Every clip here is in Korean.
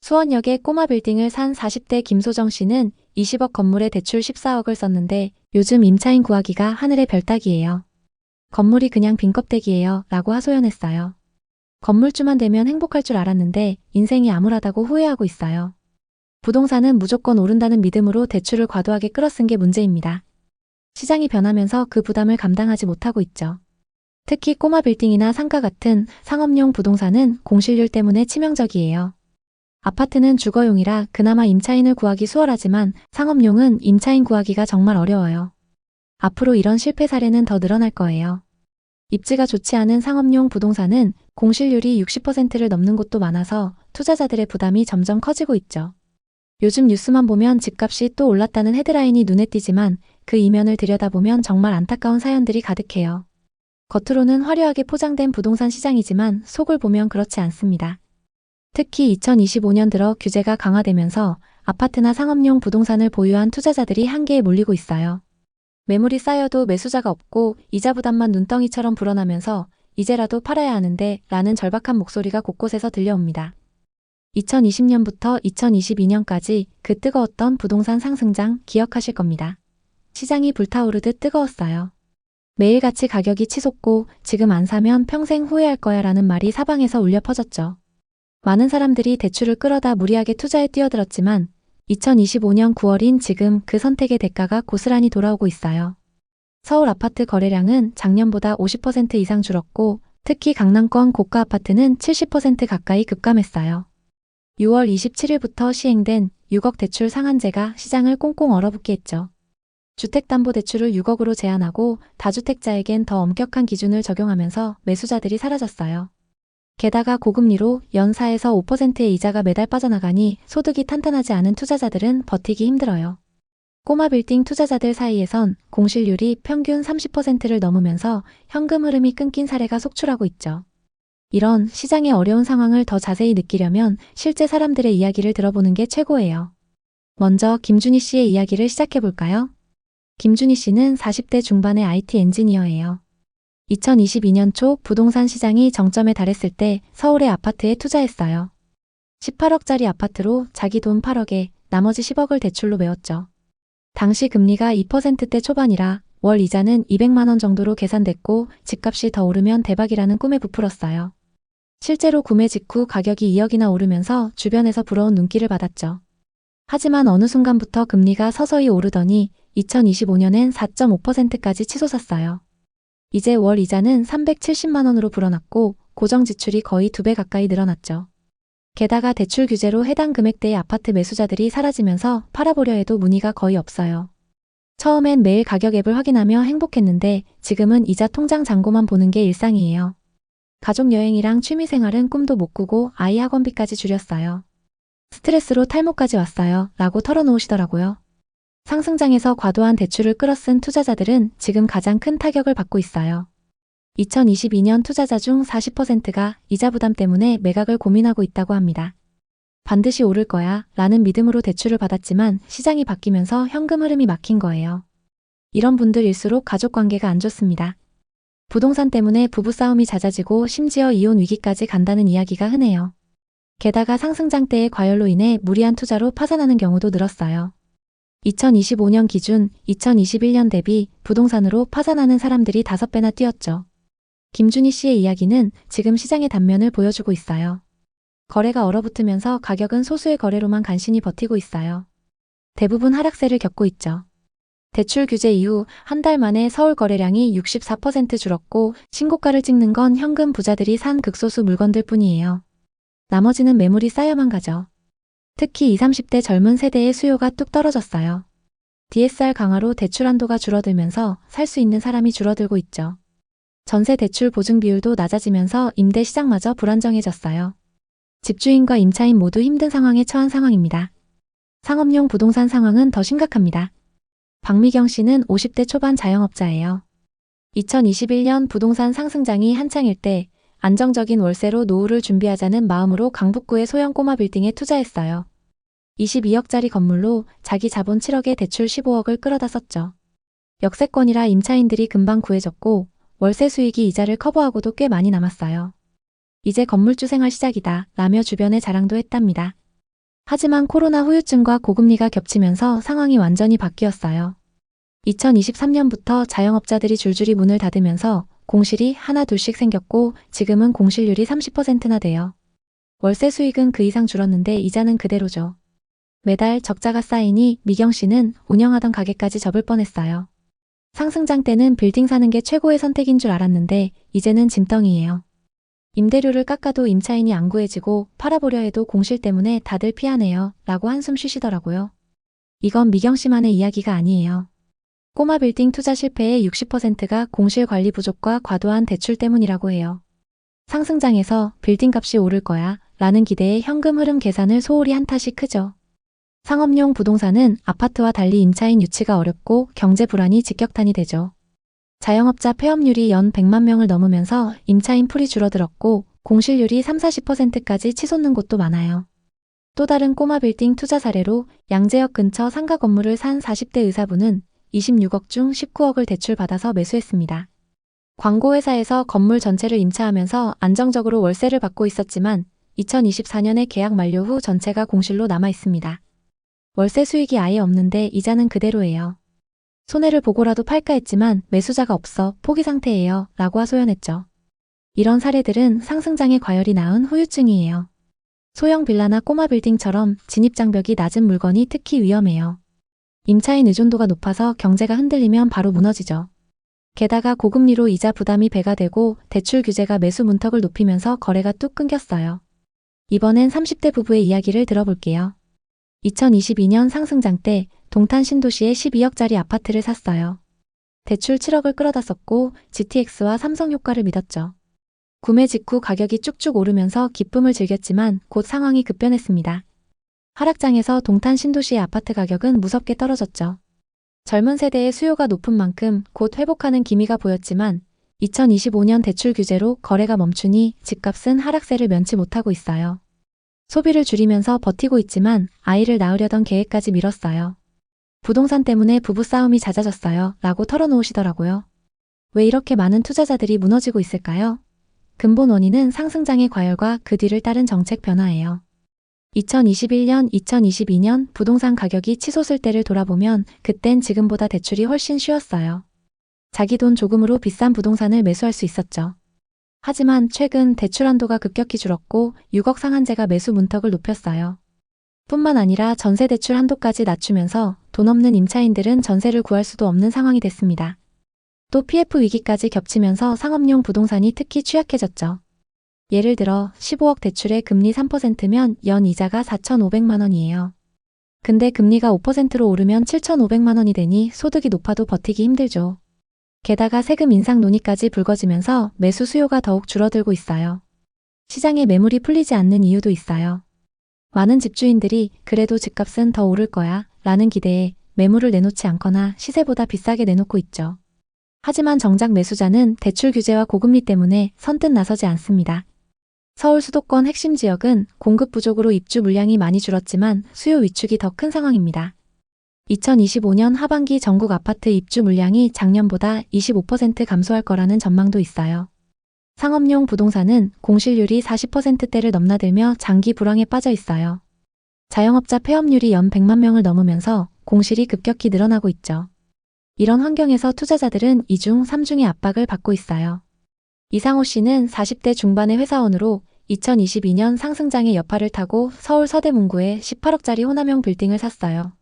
수원역에 꼬마 빌딩을 산 40대 김소정 씨는 20억 건물에 대출 14억을 썼는데 요즘 임차인 구하기가 하늘의 별 따기예요. 건물이 그냥 빈 껍데기예요 라고 하소연했어요. 건물주만 되면 행복할 줄 알았는데 인생이 암울하다고 후회하고 있어요. 부동산은 무조건 오른다는 믿음으로 대출을 과도하게 끌어쓴 게 문제입니다. 시장이 변하면서 그 부담을 감당하지 못하고 있죠. 특히 꼬마 빌딩이나 상가 같은 상업용 부동산은 공실률 때문에 치명적이에요. 아파트는 주거용이라 그나마 임차인을 구하기 수월하지만 상업용은 임차인 구하기가 정말 어려워요. 앞으로 이런 실패 사례는 더 늘어날 거예요. 입지가 좋지 않은 상업용 부동산은 공실률이 60%를 넘는 곳도 많아서 투자자들의 부담이 점점 커지고 있죠. 요즘 뉴스만 보면 집값이 또 올랐다는 헤드라인이 눈에 띄지만 그 이면을 들여다보면 정말 안타까운 사연들이 가득해요. 겉으로는 화려하게 포장된 부동산 시장이지만 속을 보면 그렇지 않습니다. 특히 2025년 들어 규제가 강화되면서 아파트나 상업용 부동산을 보유한 투자자들이 한계에 몰리고 있어요. 매물이 쌓여도 매수자가 없고 이자 부담만 눈덩이처럼 불어나면서 이제라도 팔아야 하는데 라는 절박한 목소리가 곳곳에서 들려옵니다. 2020년부터 2022년까지 그 뜨거웠던 부동산 상승장 기억하실 겁니다. 시장이 불타오르듯 뜨거웠어요. 매일같이 가격이 치솟고 지금 안 사면 평생 후회할 거야 라는 말이 사방에서 울려 퍼졌죠. 많은 사람들이 대출을 끌어다 무리하게 투자에 뛰어들었지만 2025년 9월인 지금 그 선택의 대가가 고스란히 돌아오고 있어요. 서울 아파트 거래량은 작년보다 50% 이상 줄었고 특히 강남권 고가 아파트는 70% 가까이 급감했어요. 6월 27일부터 시행된 6억 대출 상한제가 시장을 꽁꽁 얼어붙게 했죠. 주택담보대출을 6억으로 제한하고 다주택자에겐 더 엄격한 기준을 적용하면서 매수자들이 사라졌어요. 게다가 고금리로 연 4에서 5%의 이자가 매달 빠져나가니 소득이 탄탄하지 않은 투자자들은 버티기 힘들어요. 꼬마 빌딩 투자자들 사이에선 공실률이 평균 30%를 넘으면서 현금 흐름이 끊긴 사례가 속출하고 있죠. 이런 시장의 어려운 상황을 더 자세히 느끼려면 실제 사람들의 이야기를 들어보는 게 최고예요. 먼저 김준희 씨의 이야기를 시작해볼까요? 김준희 씨는 40대 중반의 IT 엔지니어예요. 2022년 초 부동산 시장이 정점에 달했을 때 서울의 아파트에 투자했어요. 18억짜리 아파트로 자기 돈 8억에 나머지 10억을 대출로 메웠죠. 당시 금리가 2%대 초반이라 월 이자는 200만 원 정도로 계산됐고 집값이 더 오르면 대박이라는 꿈에 부풀었어요. 실제로 구매 직후 가격이 2억이나 오르면서 주변에서 부러운 눈길을 받았죠. 하지만 어느 순간부터 금리가 서서히 오르더니 2025년엔 4.5%까지 치솟았어요. 이제 월 이자는 370만 원으로 불어났고 고정 지출이 거의 2배 가까이 늘어났죠. 게다가 대출 규제로 해당 금액대의 아파트 매수자들이 사라지면서 팔아보려 해도 문의가 거의 없어요. 처음엔 매일 가격 앱을 확인하며 행복했는데 지금은 이자 통장 잔고만 보는 게 일상이에요. 가족 여행이랑 취미생활은 꿈도 못 꾸고 아이 학원비까지 줄였어요. 스트레스로 탈모까지 왔어요 라고 털어놓으시더라고요. 상승장에서 과도한 대출을 끌어쓴 투자자들은 지금 가장 큰 타격을 받고 있어요. 2022년 투자자 중 40%가 이자 부담 때문에 매각을 고민하고 있다고 합니다. 반드시 오를 거야 라는 믿음으로 대출을 받았지만 시장이 바뀌면서 현금 흐름이 막힌 거예요. 이런 분들일수록 가족 관계가 안 좋습니다. 부동산 때문에 부부싸움이 잦아지고 심지어 이혼 위기까지 간다는 이야기가 흔해요. 게다가 상승장 때의 과열로 인해 무리한 투자로 파산하는 경우도 늘었어요. 2025년 기준 2021년 대비 부동산으로 파산하는 사람들이 5배나 뛰었죠. 김준희 씨의 이야기는 지금 시장의 단면을 보여주고 있어요. 거래가 얼어붙으면서 가격은 소수의 거래로만 간신히 버티고 있어요. 대부분 하락세를 겪고 있죠. 대출 규제 이후 한 달 만에 서울 거래량이 64% 줄었고 신고가를 찍는 건 현금 부자들이 산 극소수 물건들 뿐이에요. 나머지는 매물이 쌓여만 가죠. 특히 20, 30대 젊은 세대의 수요가 뚝 떨어졌어요. DSR 강화로 대출 한도가 줄어들면서 살 수 있는 사람이 줄어들고 있죠. 전세 대출 보증 비율도 낮아지면서 임대 시장마저 불안정해졌어요. 집주인과 임차인 모두 힘든 상황에 처한 상황입니다. 상업용 부동산 상황은 더 심각합니다. 박미경 씨는 50대 초반 자영업자예요. 2021년 부동산 상승장이 한창일 때 안정적인 월세로 노후를 준비하자는 마음으로 강북구의 소형 꼬마 빌딩에 투자했어요. 22억짜리 건물로 자기 자본 7억에 대출 15억을 끌어다 썼죠. 역세권이라 임차인들이 금방 구해졌고 월세 수익이 이자를 커버하고도 꽤 많이 남았어요. 이제 건물주 생활 시작이다 라며 주변에 자랑도 했답니다. 하지만 코로나 후유증과 고금리가 겹치면서 상황이 완전히 바뀌었어요. 2023년부터 자영업자들이 줄줄이 문을 닫으면서 공실이 하나 둘씩 생겼고 지금은 공실률이 30%나 돼요. 월세 수익은 그 이상 줄었는데 이자는 그대로죠. 매달 적자가 쌓이니 미경 씨는 운영하던 가게까지 접을 뻔했어요. 상승장 때는 빌딩 사는 게 최고의 선택인 줄 알았는데 이제는 짐덩이예요. 임대료를 깎아도 임차인이 안 구해지고 팔아보려 해도 공실 때문에 다들 피하네요. 라고 한숨 쉬시더라고요. 이건 미경 씨만의 이야기가 아니에요. 꼬마 빌딩 투자 실패의 60%가 공실 관리 부족과 과도한 대출 때문이라고 해요. 상승장에서 빌딩 값이 오를 거야 라는 기대에 현금 흐름 계산을 소홀히 한 탓이 크죠. 상업용 부동산은 아파트와 달리 임차인 유치가 어렵고 경제 불안이 직격탄이 되죠. 자영업자 폐업률이 연 100만 명을 넘으면서 임차인 풀이 줄어들었고 공실률이 30~40%까지 치솟는 곳도 많아요. 또 다른 꼬마 빌딩 투자 사례로 양재역 근처 상가 건물을 산 40대 의사분은 26억 중 19억을 대출받아서 매수했습니다. 광고회사에서 건물 전체를 임차하면서 안정적으로 월세를 받고 있었지만 2024년에 계약 만료 후 전체가 공실로 남아 있습니다. 월세 수익이 아예 없는데 이자는 그대로예요. 손해를 보고라도 팔까 했지만 매수자가 없어 포기 상태예요. 라고 하소연했죠. 이런 사례들은 상승장의 과열이 낳은 후유증이에요. 소형 빌라나 꼬마 빌딩처럼 진입장벽이 낮은 물건이 특히 위험해요. 임차인 의존도가 높아서 경제가 흔들리면 바로 무너지죠. 게다가 고금리로 이자 부담이 배가 되고 대출 규제가 매수 문턱을 높이면서 거래가 뚝 끊겼어요. 이번엔 30대 부부의 이야기를 들어볼게요. 2022년 상승장 때 동탄 신도시에 12억짜리 아파트를 샀어요. 대출 7억을 끌어다 썼고 GTX와 삼성 효과를 믿었죠. 구매 직후 가격이 쭉쭉 오르면서 기쁨을 즐겼지만 곧 상황이 급변했습니다. 하락장에서 동탄 신도시의 아파트 가격은 무섭게 떨어졌죠. 젊은 세대의 수요가 높은 만큼 곧 회복하는 기미가 보였지만 2025년 대출 규제로 거래가 멈추니 집값은 하락세를 면치 못하고 있어요. 소비를 줄이면서 버티고 있지만 아이를 낳으려던 계획까지 미뤘어요. 부동산 때문에 부부싸움이 잦아졌어요. 라고 털어놓으시더라고요. 왜 이렇게 많은 투자자들이 무너지고 있을까요? 근본 원인은 상승장의 과열과 그 뒤를 따른 정책 변화예요. 2021년, 2022년 부동산 가격이 치솟을 때를 돌아보면 그땐 지금보다 대출이 훨씬 쉬웠어요. 자기 돈 조금으로 비싼 부동산을 매수할 수 있었죠. 하지만 최근 대출 한도가 급격히 줄었고 6억 상한제가 매수 문턱을 높였어요. 뿐만 아니라 전세 대출 한도까지 낮추면서 돈 없는 임차인들은 전세를 구할 수도 없는 상황이 됐습니다. 또 PF 위기까지 겹치면서 상업용 부동산이 특히 취약해졌죠. 예를 들어 15억 대출에 금리 3%면 연 이자가 4,500만 원이에요. 근데 금리가 5%로 오르면 7,500만 원이 되니 소득이 높아도 버티기 힘들죠. 게다가 세금 인상 논의까지 불거지면서 매수 수요가 더욱 줄어들고 있어요. 시장에 매물이 풀리지 않는 이유도 있어요. 많은 집주인들이 그래도 집값은 더 오를 거야 라는 기대에 매물을 내놓지 않거나 시세보다 비싸게 내놓고 있죠. 하지만 정작 매수자는 대출 규제와 고금리 때문에 선뜻 나서지 않습니다. 서울 수도권 핵심 지역은 공급 부족으로 입주 물량이 많이 줄었지만 수요 위축이 더 큰 상황입니다. 2025년 하반기 전국 아파트 입주 물량이 작년보다 25% 감소할 거라는 전망도 있어요. 상업용 부동산은 공실률이 40%대를 넘나들며 장기 불황에 빠져 있어요. 자영업자 폐업률이 연 100만 명을 넘으면서 공실이 급격히 늘어나고 있죠. 이런 환경에서 투자자들은 2중, 3중의 압박을 받고 있어요. 이상호 씨는 40대 중반의 회사원으로 2022년 상승장의 여파를 타고 서울 서대문구에 18억짜리 호남형 빌딩을 샀어요.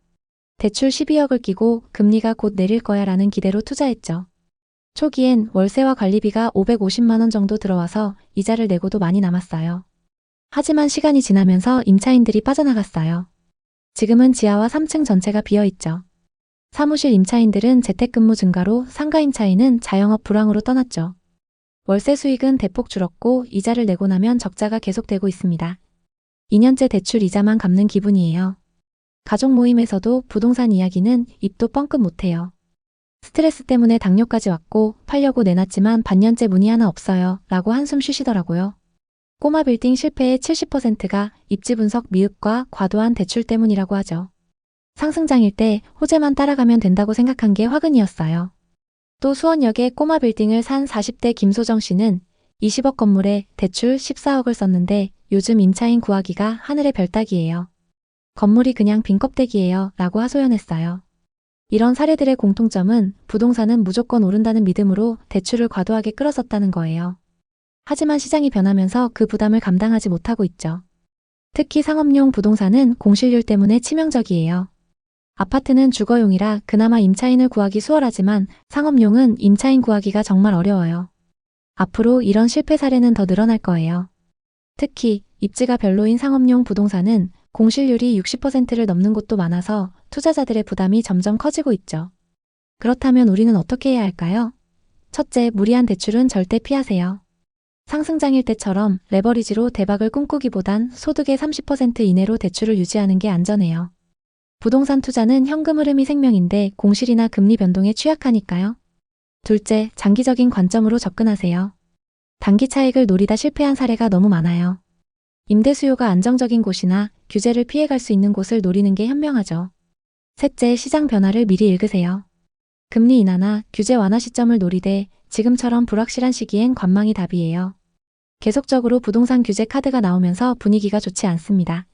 대출 12억을 끼고 금리가 곧 내릴 거야 라는 기대로 투자했죠. 초기엔 월세와 관리비가 550만 원 정도 들어와서 이자를 내고도 많이 남았어요. 하지만 시간이 지나면서 임차인들이 빠져나갔어요. 지금은 지하와 3층 전체가 비어있죠. 사무실 임차인들은 재택근무 증가로 상가 임차인은 자영업 불황으로 떠났죠. 월세 수익은 대폭 줄었고 이자를 내고 나면 적자가 계속되고 있습니다. 2년째 대출 이자만 갚는 기분이에요. 가족 모임에서도 부동산 이야기는 입도 뻥끗 못해요. 스트레스 때문에 당뇨까지 왔고 팔려고 내놨지만 반년째 문의 하나 없어요. 라고 한숨 쉬시더라고요. 꼬마 빌딩 실패의 70%가 입지 분석 미흡과 과도한 대출 때문이라고 하죠. 상승장일 때 호재만 따라가면 된다고 생각한 게 화근이었어요. 또 수원역에 꼬마 빌딩을 산 40대 김소정 씨는 20억 건물에 대출 14억을 썼는데 요즘 임차인 구하기가 하늘의 별 따기예요. 건물이 그냥 빈 껍데기예요 라고 하소연했어요. 이런 사례들의 공통점은 부동산은 무조건 오른다는 믿음으로 대출을 과도하게 끌어섰다는 거예요. 하지만 시장이 변하면서 그 부담을 감당하지 못하고 있죠. 특히 상업용 부동산은 공실률 때문에 치명적이에요. 아파트는 주거용이라 그나마 임차인을 구하기 수월하지만 상업용은 임차인 구하기가 정말 어려워요. 앞으로 이런 실패 사례는 더 늘어날 거예요. 특히 입지가 별로인 상업용 부동산은 공실률이 60%를 넘는 곳도 많아서 투자자들의 부담이 점점 커지고 있죠. 그렇다면 우리는 어떻게 해야 할까요? 첫째, 무리한 대출은 절대 피하세요. 상승장일 때처럼 레버리지로 대박을 꿈꾸기보단 소득의 30% 이내로 대출을 유지하는 게 안전해요. 부동산 투자는 현금 흐름이 생명인데 공실이나 금리 변동에 취약하니까요. 둘째, 장기적인 관점으로 접근하세요. 단기 차익을 노리다 실패한 사례가 너무 많아요. 임대 수요가 안정적인 곳이나 규제를 피해갈 수 있는 곳을 노리는 게 현명하죠. 셋째, 시장 변화를 미리 읽으세요. 금리 인하나 규제 완화 시점을 노리되 지금처럼 불확실한 시기엔 관망이 답이에요. 계속적으로 부동산 규제 카드가 나오면서 분위기가 좋지 않습니다.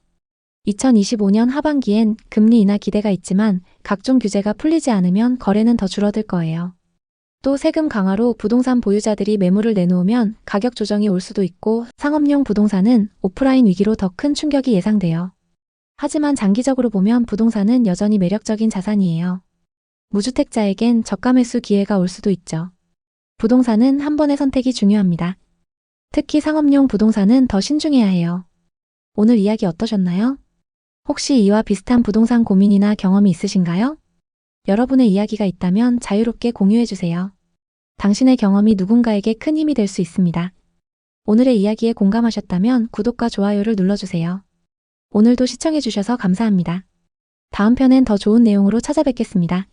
2025년 하반기엔 금리 인하 기대가 있지만 각종 규제가 풀리지 않으면 거래는 더 줄어들 거예요. 또 세금 강화로 부동산 보유자들이 매물을 내놓으면 가격 조정이 올 수도 있고 상업용 부동산은 오프라인 위기로 더 큰 충격이 예상돼요. 하지만 장기적으로 보면 부동산은 여전히 매력적인 자산이에요. 무주택자에겐 저가 매수 기회가 올 수도 있죠. 부동산은 한 번의 선택이 중요합니다. 특히 상업용 부동산은 더 신중해야 해요. 오늘 이야기 어떠셨나요? 혹시 이와 비슷한 부동산 고민이나 경험이 있으신가요? 여러분의 이야기가 있다면 자유롭게 공유해주세요. 당신의 경험이 누군가에게 큰 힘이 될 수 있습니다. 오늘의 이야기에 공감하셨다면 구독과 좋아요를 눌러주세요. 오늘도 시청해주셔서 감사합니다. 다음 편엔 더 좋은 내용으로 찾아뵙겠습니다.